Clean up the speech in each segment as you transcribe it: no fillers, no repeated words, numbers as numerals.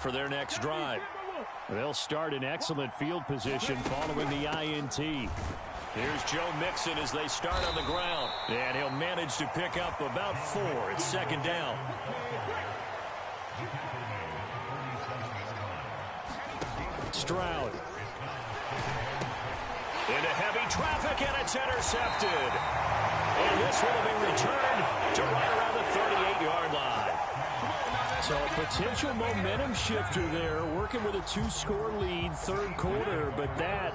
for their next drive. They'll start in excellent field position following the INT. Here's Joe Mixon as they start on the ground. And he'll manage to pick up about 4. It's second down. Stroud. Into heavy traffic, and it's intercepted. And this will be returned to right around the 38-yard line. So a potential momentum shifter there, working with a 2-score lead, third quarter, but that,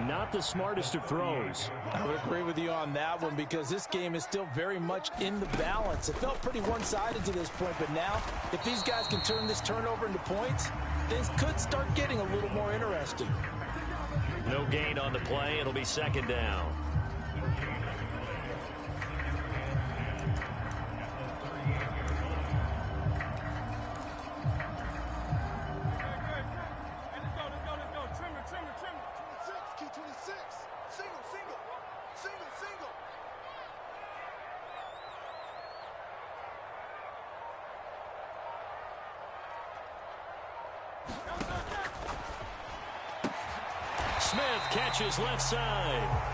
not the smartest of throws. I would agree with you on that one because this game is still very much in the balance. It felt pretty one-sided to this point, but now, if these guys can turn this turnover into points, things could start getting a little more interesting. No gain on the play. It'll be second down. Smith catches left side.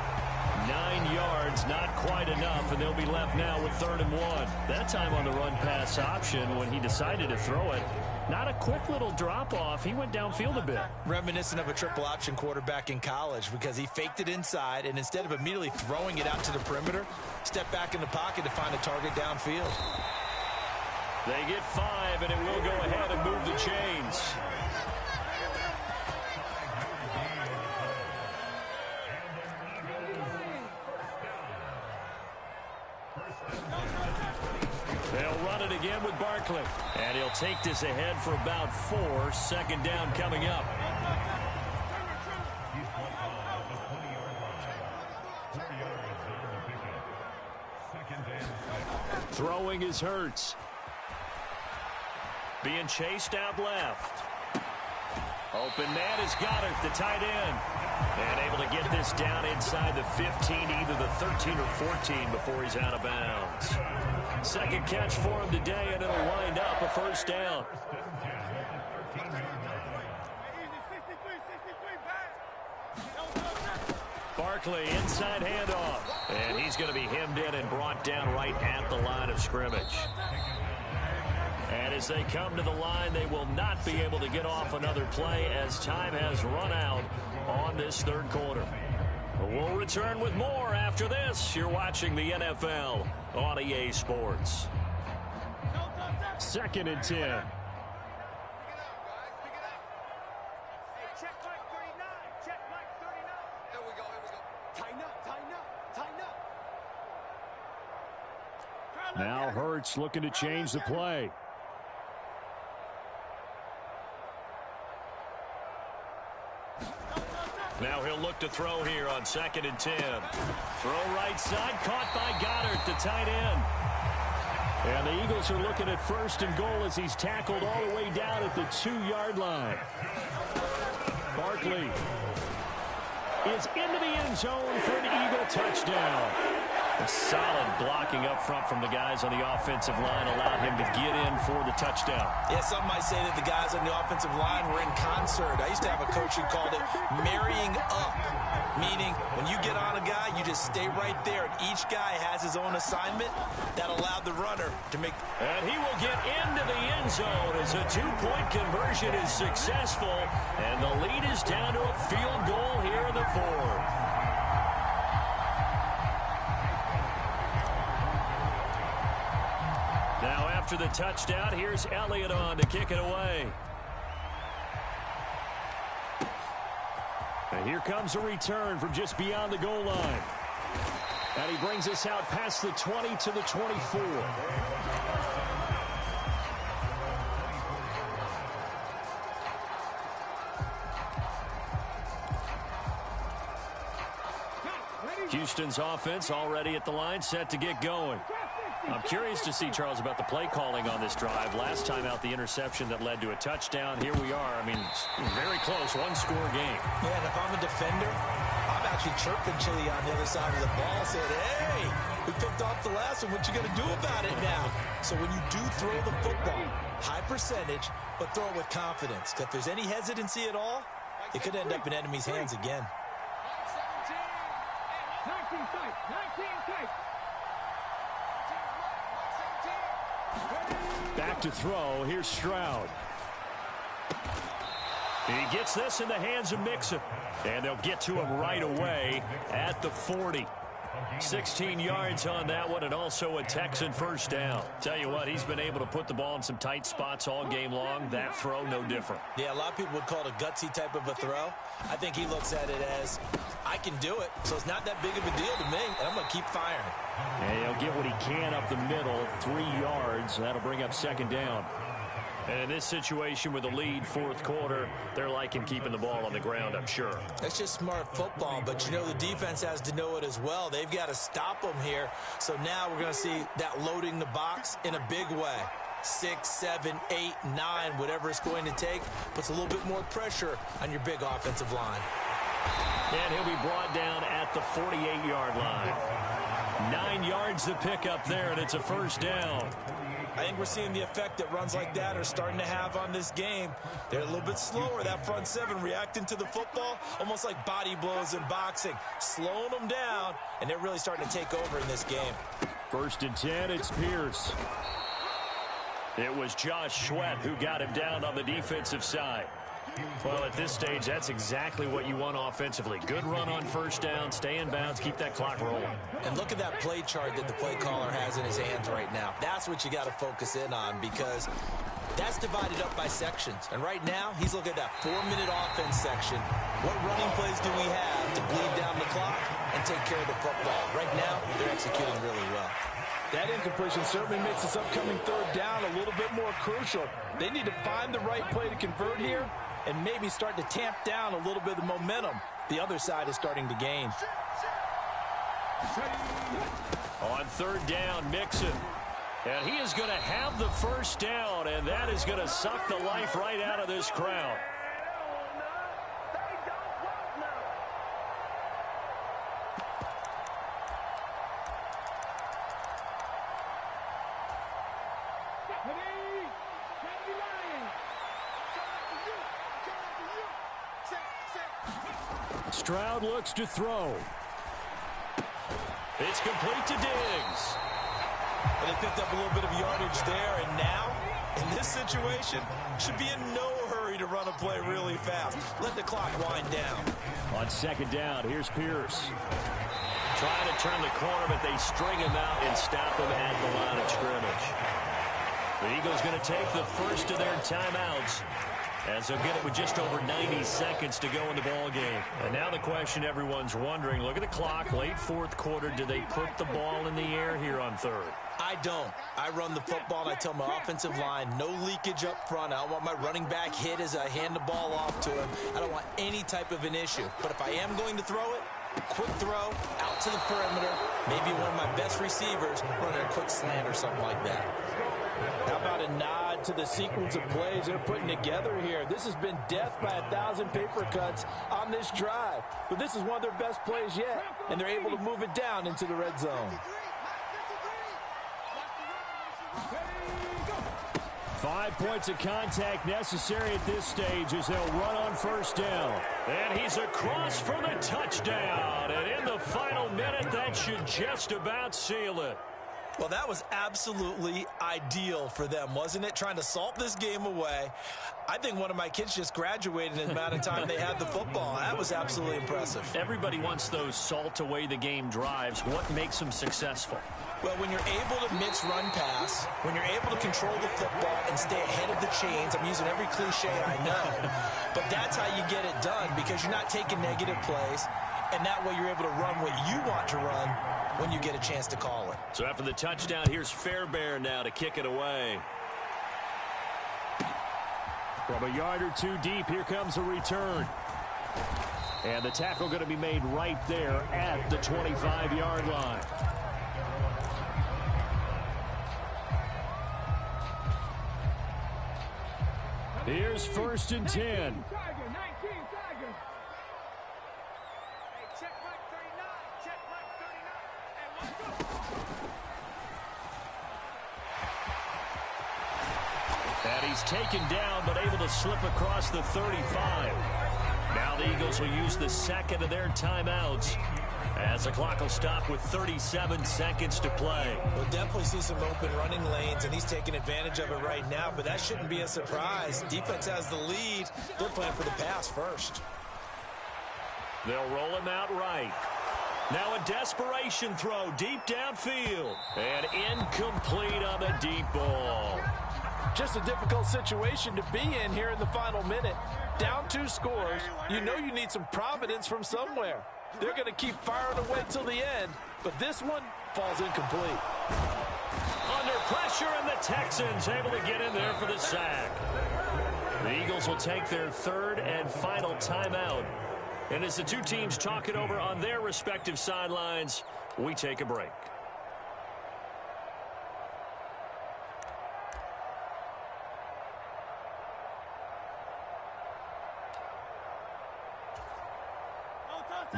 9 yards, not quite enough, and they'll be left now with 3rd and 1. That time on the run-pass option when he decided to throw it. Not a quick little drop-off. He went downfield a bit. Reminiscent of a triple-option quarterback in college because he faked it inside, and instead of immediately throwing it out to the perimeter, stepped back in the pocket to find a target downfield. They get 5, and it will go ahead and move the chains. They'll run it again with Barkley. And he'll take this ahead for about 4. Second down coming up. Throwing is Hurts. Being chased out left. Open man is Goddard, the tight end. And able to get this down inside the 15, either the 13 or 14 before he's out of bounds. Second catch for him today, and it'll wind up a first down. Barkley, inside handoff. And he's going to be hemmed in and brought down right at the line of scrimmage. And as they come to the line, they will not be able to get off another play as time has run out on this third quarter. We'll return with more after this. You're watching the NFL on EA Sports. 2nd and 10. Now Hurts looking to change the play. Now he'll look to throw here on 2nd and 10. Throw right side, caught by Goddard, the tight end. And the Eagles are looking at 1st and goal as he's tackled all the way down at the 2-yard line. Barkley is into the end zone for an Eagle touchdown. A solid blocking up front from the guys on the offensive line allowed him to get in for the touchdown. Yeah, some might say that the guys on the offensive line were in concert. I used to have a coach who called it marrying up, meaning when you get on a guy, you just stay right there, and each guy has his own assignment. That allowed the runner to make. And he will get into the end zone as a 2-point conversion is successful, and the lead is down to a field goal here in the 4th. Now after the touchdown, here's Elliott on to kick it away. And here comes a return from just beyond the goal line. And he brings us out past the 20 to the 24. Houston's offense already at the line, set to get going. I'm curious to see, Charles, about the play calling on this drive. Last time out, the interception that led to a touchdown. Here we are. I mean, very close, 1-score game. Yeah, and if I'm a defender, I'm actually chirping Chili on the other side of the ball, saying, hey, we picked off the last one. What you going to do about it now? So when you do throw the football, high percentage, but throw it with confidence. If there's any hesitancy at all, it could end up in enemy's hands again. Back to throw. Here's Stroud. He gets this in the hands of Mixon. And they'll get to him right away at the 40. 16 yards on that one, and also a Texan first down. Tell you what, he's been able to put the ball in some tight spots all game long. That throw, no different. Yeah, a lot of people would call it a gutsy type of a throw. I think he looks at it as, I can do it, so it's not that big of a deal to me, and I'm going to keep firing. And he'll get what he can up the middle, 3 yards. That'll bring up second down. And in this situation with the lead, fourth quarter, they're liking keeping the ball on the ground, I'm sure. That's just smart football, but you know the defense has to know it as well. They've got to stop them here. So now we're going to see that loading the box in a big way. 6, 7, 8, 9, whatever it's going to take, puts a little bit more pressure on your big offensive line. And he'll be brought down at the 48-yard line. 9 yards to pick up there, and it's a first down. I think we're seeing the effect that runs like that are starting to have on this game. They're a little bit slower, that front seven, reacting to the football, almost like body blows in boxing, slowing them down, and they're really starting to take over in this game. 1st and 10, it's Pierce. It was Josh Sweat who got him down on the defensive side. Well, at this stage, that's exactly what you want offensively. Good run on first down, stay in bounds, keep that clock rolling. And look at that play chart that the play caller has in his hands right now. That's what you got to focus in on, because that's divided up by sections. And right now, he's looking at that 4-minute offense section. What running plays do we have to bleed down the clock and take care of the football? Right now, they're executing really well. That incompletion certainly makes this upcoming third down a little bit more crucial. They need to find the right play to convert here and maybe start to tamp down a little bit of the momentum the other side is starting to gain. On third down, Mixon. And he is going to have the first down, and that is going to suck the life right out of this crowd. Stroud looks to throw. It's complete to Diggs. But they picked up a little bit of yardage there, and now, in this situation, should be in no hurry to run a play really fast. Let the clock wind down. On second down, here's Pierce. Trying to turn the corner, but they string him out and stop him at the line of scrimmage. The Eagles going to take the first of their timeouts, as they'll get it with just over 90 seconds to go in the ball game. And now the question everyone's wondering, look at the clock, late fourth quarter, do they put the ball in the air here on third? I don't. I run the football, and I tell my offensive line, no leakage up front. I don't want my running back hit as I hand the ball off to him. I don't want any type of an issue. But if I am going to throw it, quick throw, out to the perimeter, maybe one of my best receivers running a quick slant or something like that. How about a nod to the sequence of plays they're putting together here? This has been death by 1,000 paper cuts on this drive. But this is one of their best plays yet, and they're able to move it down into the red zone. 5 points of contact necessary at this stage as they'll run on first down. And he's across for the touchdown. And in the final minute, that should just about seal it. Well, that was absolutely ideal for them, wasn't it? Trying to salt this game away. I think one of my kids just graduated in the amount of time they had the football. That was absolutely impressive. Everybody wants those salt away the game drives. What makes them successful? Well, when you're able to mix run pass, when you're able to control the football and stay ahead of the chains, I'm using every cliche I know, but that's how you get it done, because you're not taking negative plays, and that way you're able to run what you want to run when you get a chance to call it. So after the touchdown, here's Fairbairn now to kick it away. From a yard or two deep, here comes a return. And the tackle going to be made right there at the 25-yard line. Here's 1st and 10. And he's taken down, but able to slip across the 35. Now the Eagles will use the second of their timeouts as the clock will stop with 37 seconds to play. We'll definitely see some open running lanes, and he's taking advantage of it right now, but that shouldn't be a surprise. Defense has the lead. They're playing for the pass first. They'll roll him out right. Now a desperation throw deep downfield. And incomplete on the deep ball. Just a difficult situation to be in here in the final minute. Down 2 scores. You know you need some providence from somewhere. They're going to keep firing away till the end, but this one falls incomplete. Under pressure, and the Texans able to get in there for the sack. The Eagles will take their third and final timeout. And as the two teams talk it over on their respective sidelines, we take a break.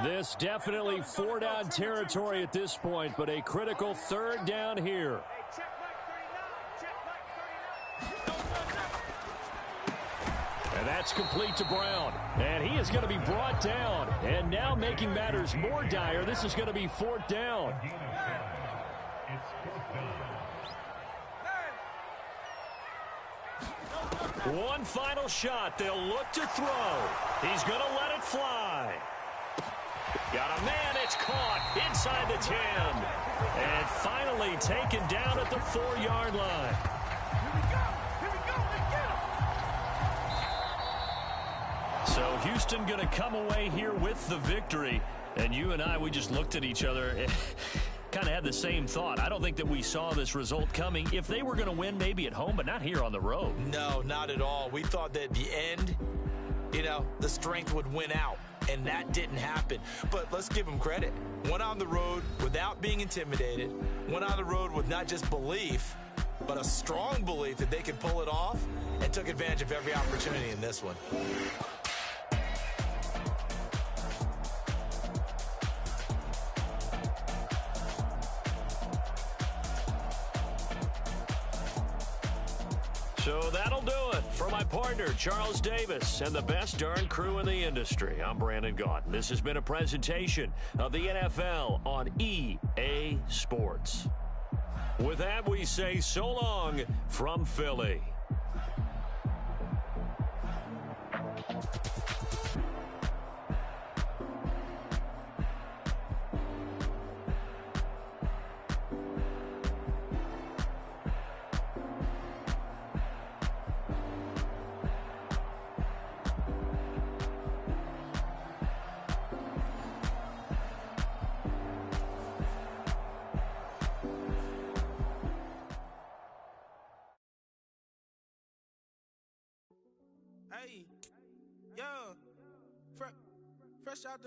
This definitely 4-down territory at this point, but a critical 3rd down here. And that's complete to Brown. And he is going to be brought down. And now making matters more dire, this is going to be 4th down. One final shot. They'll look to throw. He's going to let it fly. Got a man, it's caught inside the 10. And finally taken down at the 4-yard line. So Houston going to come away here with the victory. And you and I, we just looked at each other and kind of had the same thought. I don't think that we saw this result coming. If they were going to win, maybe at home, but not here on the road. No, not at all. We thought that at the end, the strength would win out. And that didn't happen. But let's give them credit. Went on the road without being intimidated. Went on the road with not just belief, but a strong belief that they could pull it off, and took advantage of every opportunity in this one. So that'll do it. For my partner, Charles Davis, and the best darn crew in the industry, I'm Brandon Gaunt. This has been a presentation of the NFL on EA Sports. With that, we say so long from Philly. Hey, yo, fresh out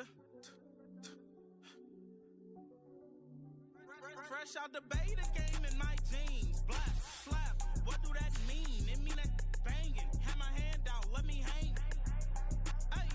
the beta game in my jeans. Black, slap, what do that mean? It mean that banging. Have my hand out, let me hang. Hey,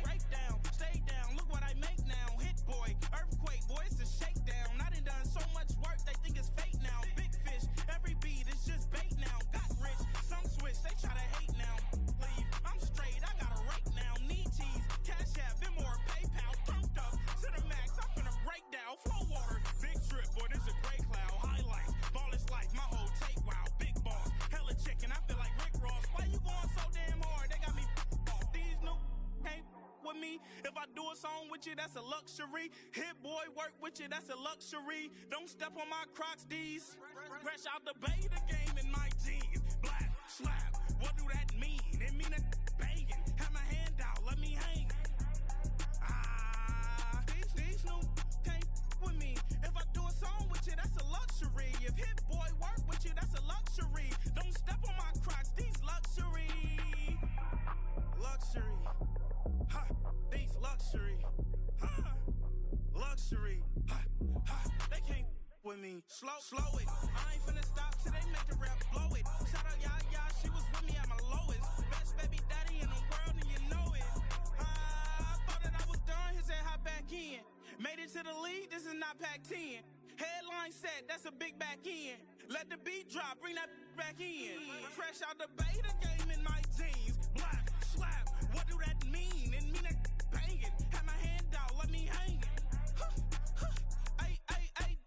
break down, stay down, look what I make now. Hit boy, earthquake, boy, it's a shakedown. I done so much work, they think it's fake now. Big fish, every beat is just bait now. Got rich, some switch, they try to hate now. Leave, I'm straight, I got a rake now. Need cheese, cash app, Venmo or PayPal. Turned up to the max, I'm finna break down. Flow water, big trip, boy, this a gray cloud. Highlights, ball is life, my whole take, wow. Big boss, hella chicken, I feel like Rick Ross. Why you going so damn hard? They got me off. These new can't with me. If I do a song with you, that's a luxury. Hit boy, work with you, that's a luxury. Don't step on my Crocs, D's. Fresh out the beta game in my jeans. Black, slap, what do that mean? It mean that banging. Have my hand out, let me hang. These new can't with me. If I do a song with you, that's a luxury. If hit boy work with you, that's a luxury. Don't step on my Crocs, these luxury. Luxury. Ha, these luxury. Ha, luxury. Ha, ha, they can't with me. Slow it. I ain't finna stop till they make the rap blow it. Shout out Yaya, she was with me at my lowest. Best baby daddy in the world and you know it. I thought that I was done, he said hop back in. Made it to the league, this is not Pac-10. Headline set, that's a big back end. Let the beat drop, bring that back in. Fresh out the beta game in my jeans. Black, slap, what do that mean? It mean that banging. Have my hand out, let me hang it.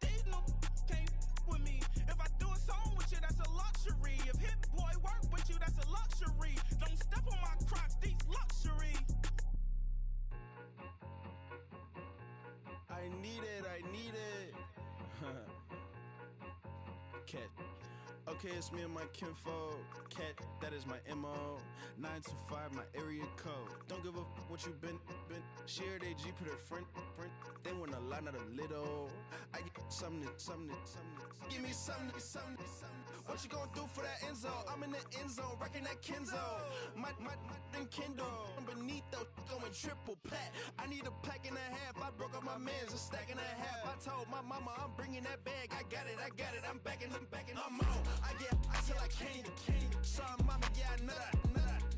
These no can't with me. If I do a song with you, that's a luxury. If Hit Boy work with you, that's a luxury. Don't step on my Crocs, these luxury. I need it. Cat. Okay, it's me and my kinfolk. Cat, that is my MO. 925, my area code. Don't give a what you been. Shared AG, put her front. They want a lot, not a little. I get something. Give me something. What you gonna do for that Enzo? I'm in the end zone, rocking that Kenzo. My Kindle. I'm beneath though, going triple plat. I need a pack and a half. I broke up my mans, a stack and a half. I told my mama I'm bringing that bag. I got it. I'm backing. I'm on. I till I can't. Sorry, mama, yeah, I know that.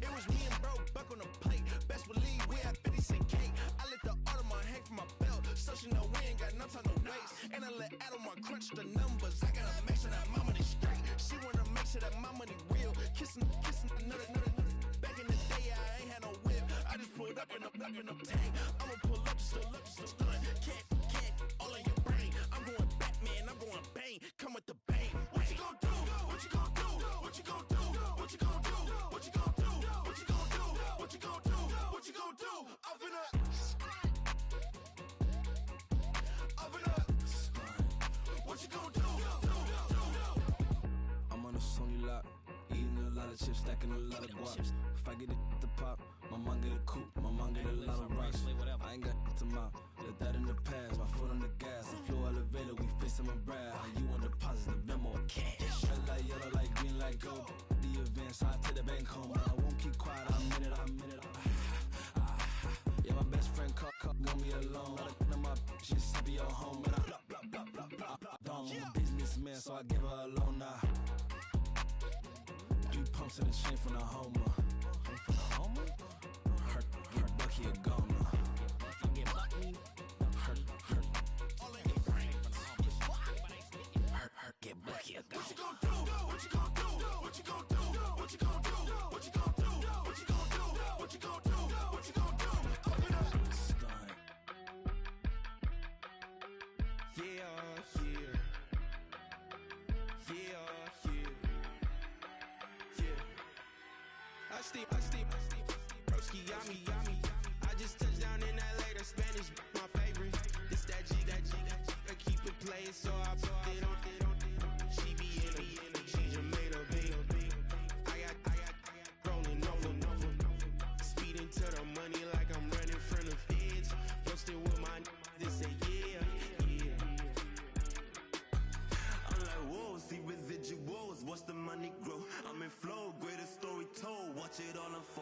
It was me and bro, buck on the plate. Best believe we had 50 cent cake. I let the Audemars hang from my belt, so she know we ain't got no time to waste. And I let Audemars crunch the numbers. I gotta make sure that my money straight. She wanna make sure that my money real. Kissing another. Back in the day, I ain't had no whip. I just pulled up in the tank. I'ma pull up just to stun. Can't, all in your brain. I'm going Batman, I'm going bang. Come with the bang. What you gonna do? What you gonna do? What you gonna do? What you gonna do? What you gonna do? What you gonna do? What you gonna do? What you gonna do? Up in up. What you gonna do? I'm on a Sony lot, eating a lot of chips, stacking a lot of guap. If I get it to pop, my mom get a coupe, my mom get a lot of rocks. I ain't got to mouth, let that in the past. My foot on the gas, the floor elevator, we face some and brad. How you want deposit the memo or cash? Red like yellow, like green, like gold. The event, so I take the bank home, but I won't keep quiet. I'm in it. Yeah, my best friend got me alone. Let my just be your home, and I I'm a businessman, so I give her a loan now. 3 pumps in the chain from the Homer. Her Bucky a goner. Her get Bucky a goner. What you gonna do? What you gonna do? What you gonna do? What you gonna do? What you gonna do? What you gonna do? What you gonna do? What you gonna do? Open up. Stun. Yeah. I steep. Broski, yummy. I just touched down in LA, the Spanish, my favorite. This that G. I keep it playing, so I put it on. She be in it, she just made a big. I got rolling over. Speeding to the money like I'm running from the feds. Posted with my they say yeah. I'm like, whoa, see residuals, watch the money grow. I'm in flow, greatest story told, watch it all unfold.